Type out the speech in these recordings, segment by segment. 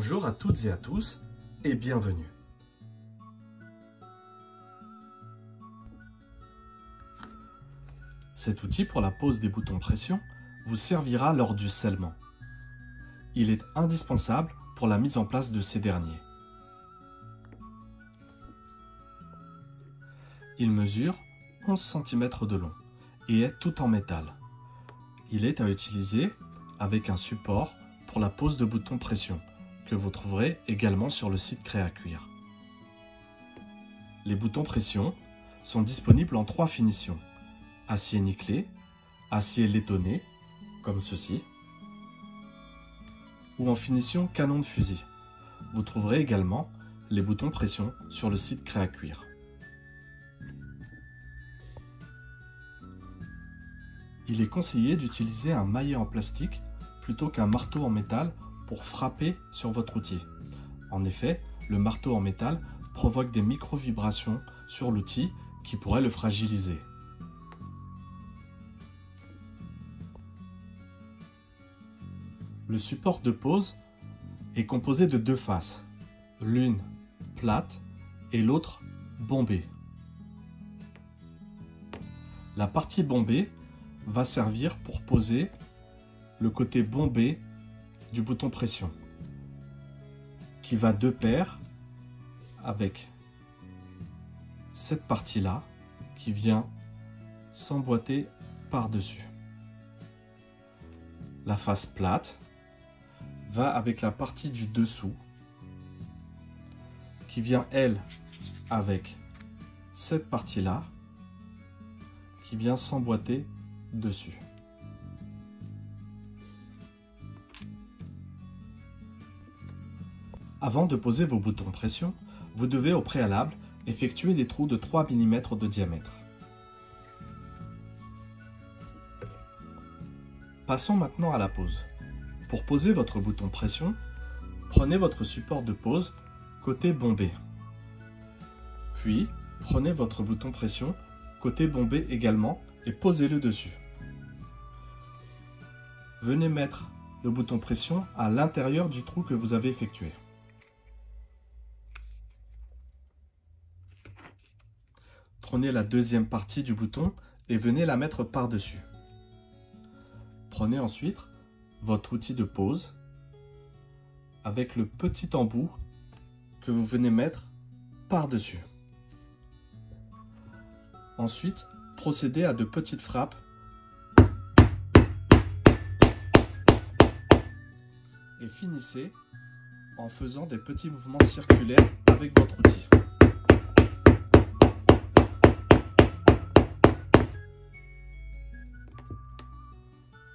Bonjour à toutes et à tous et bienvenue. Cet outil pour la pose des boutons pression vous servira lors du scellement. Il est indispensable pour la mise en place de ces derniers. Il mesure 11 cm de long et est tout en métal. Il est à utiliser avec un support pour la pose de boutons pression que vous trouverez également sur le site Créacuir. Les boutons pression sont disponibles en 3 finitions: acier nickelé, acier laitonné, comme ceci, ou en finition canon de fusil. Vous trouverez également les boutons pression sur le site Créacuir. Il est conseillé d'utiliser un maillet en plastique plutôt qu'un marteau en métal pour frapper sur votre outil. En effet, le marteau en métal provoque des micro-vibrations sur l'outil qui pourraient le fragiliser. Le support de pose est composé de 2 faces, l'une plate et l'autre bombée. La partie bombée va servir pour poser le côté bombé du bouton pression, qui va de pair avec cette partie-là qui vient s'emboîter par-dessus. La face plate va avec la partie du dessous qui vient, elle, avec cette partie-là qui vient s'emboîter dessus. Avant de poser vos boutons pression, vous devez au préalable effectuer des trous de 3 mm de diamètre. Passons maintenant à la pose. Pour poser votre bouton pression, prenez votre support de pose côté bombé. Puis, prenez votre bouton pression côté bombé également et posez-le dessus. Venez mettre le bouton pression à l'intérieur du trou que vous avez effectué. Prenez la deuxième partie du bouton et venez la mettre par-dessus. Prenez ensuite votre outil de pose avec le petit embout que vous venez mettre par-dessus. Ensuite, procédez à de petites frappes et finissez en faisant des petits mouvements circulaires avec votre outil.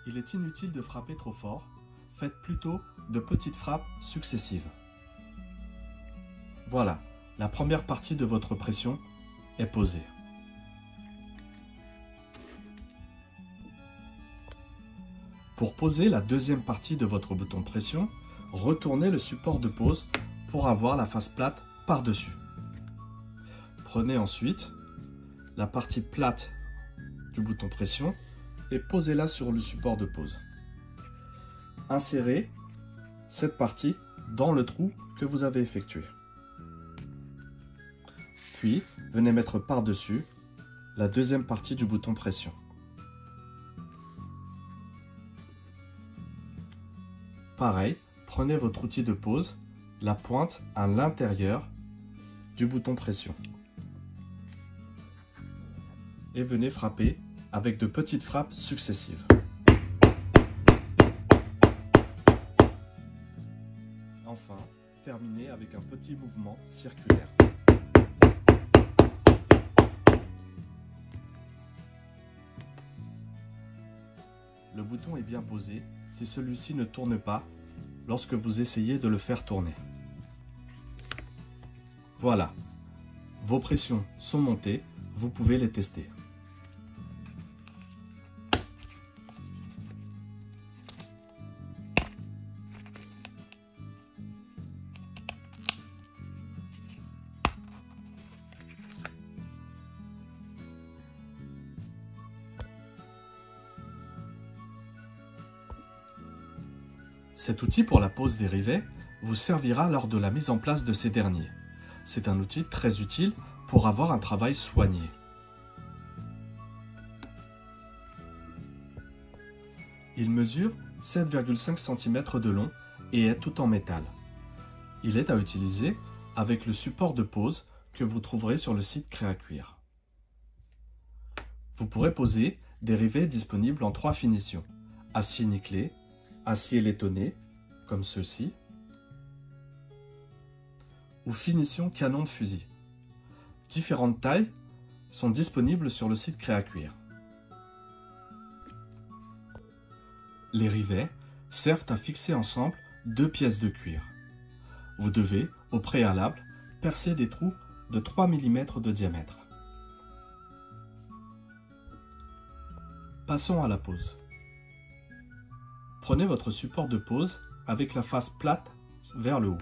Il est inutile de frapper trop fort, faites plutôt de petites frappes successives. Voilà, la première partie de votre pression est posée. Pour poser la deuxième partie de votre bouton de pression, retournez le support de pose pour avoir la face plate par-dessus. Prenez ensuite la partie plate du bouton pression et posez-la sur le support de pose. Insérez cette partie dans le trou que vous avez effectué. Puis, venez mettre par-dessus la deuxième partie du bouton pression. Pareil, prenez votre outil de pose, la pointe à l'intérieur du bouton pression. Et venez frapper avec de petites frappes successives. Enfin, terminez avec un petit mouvement circulaire. Le bouton est bien posé si celui-ci ne tourne pas lorsque vous essayez de le faire tourner. Voilà, vos pressions sont montées, vous pouvez les tester. Cet outil pour la pose des rivets vous servira lors de la mise en place de ces derniers. C'est un outil très utile pour avoir un travail soigné. Il mesure 7,5 cm de long et est tout en métal. Il est à utiliser avec le support de pose que vous trouverez sur le site Créacuir. Vous pourrez poser des rivets disponibles en 3 finitions: acier nickelé, acier laitonné, comme ceux-ci, ou finition canon de fusil. Différentes tailles sont disponibles sur le site Créacuir. Les rivets servent à fixer ensemble 2 pièces de cuir. Vous devez, au préalable, percer des trous de 3 mm de diamètre. Passons à la pose. Prenez votre support de pose avec la face plate vers le haut.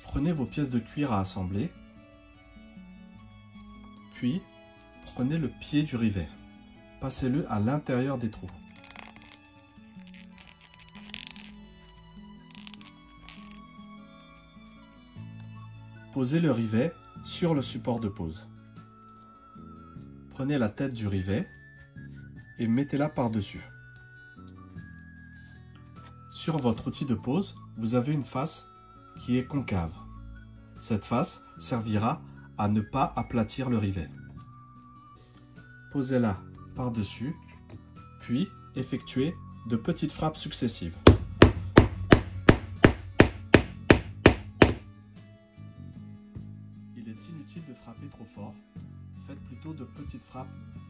Prenez vos pièces de cuir à assembler, puis prenez le pied du rivet. Passez-le à l'intérieur des trous. Posez le rivet sur le support de pose. Prenez la tête du rivet et mettez-la par-dessus. Sur votre outil de pose, vous avez une face qui est concave. Cette face servira à ne pas aplatir le rivet. Posez-la par-dessus, puis effectuez de petites frappes successives. Il est inutile de frapper trop fort, faites plutôt de petites frappes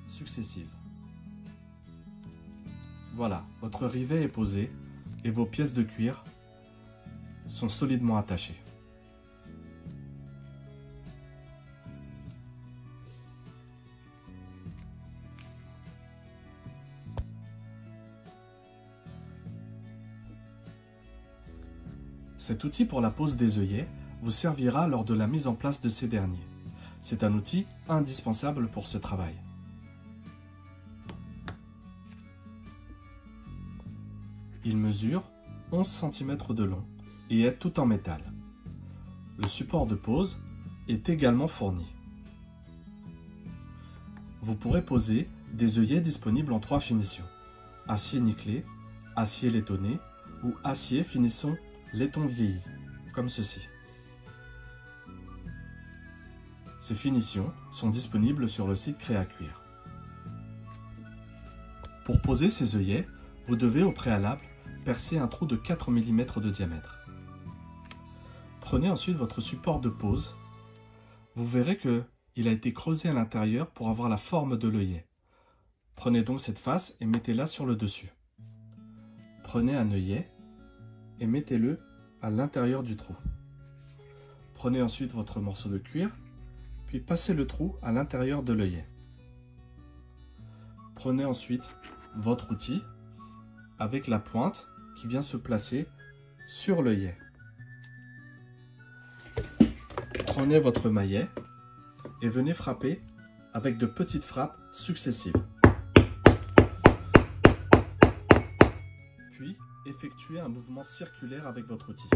successives. Voilà, votre rivet est posé et vos pièces de cuir sont solidement attachées. Cet outil pour la pose des œillets vous servira lors de la mise en place de ces derniers. C'est un outil indispensable pour ce travail. Il mesure 11 cm de long et est tout en métal. Le support de pose est également fourni. Vous pourrez poser des œillets disponibles en 3 finitions: acier nickelé, acier laitonné ou acier finissant laiton vieilli, comme ceci. Ces finitions sont disponibles sur le site Créacuir. Pour poser ces œillets, vous devez au préalable percer un trou de 4 mm de diamètre. Prenez ensuite votre support de pose. Vous verrez qu'il a été creusé à l'intérieur pour avoir la forme de l'œillet. Prenez donc cette face et mettez-la sur le dessus. Prenez un œillet et mettez-le à l'intérieur du trou. Prenez ensuite votre morceau de cuir, puis passez le trou à l'intérieur de l'œillet. Prenez ensuite votre outil avec la pointe qui vient se placer sur l'œillet. Prenez votre maillet et venez frapper avec de petites frappes successives. Puis, effectuez un mouvement circulaire avec votre outil.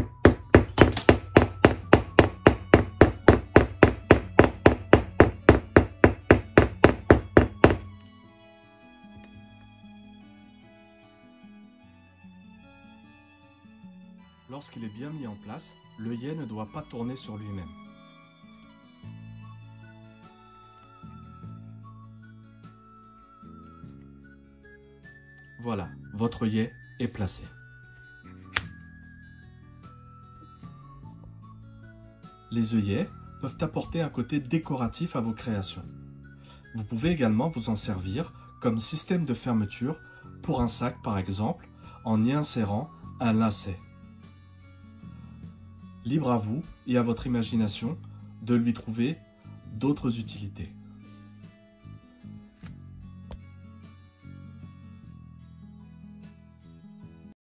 Lorsqu'il est bien mis en place, l'œillet ne doit pas tourner sur lui-même. Voilà, votre œillet est placé. Les œillets peuvent apporter un côté décoratif à vos créations. Vous pouvez également vous en servir comme système de fermeture pour un sac par exemple, en y insérant un lacet. Libre à vous et à votre imagination de lui trouver d'autres utilités.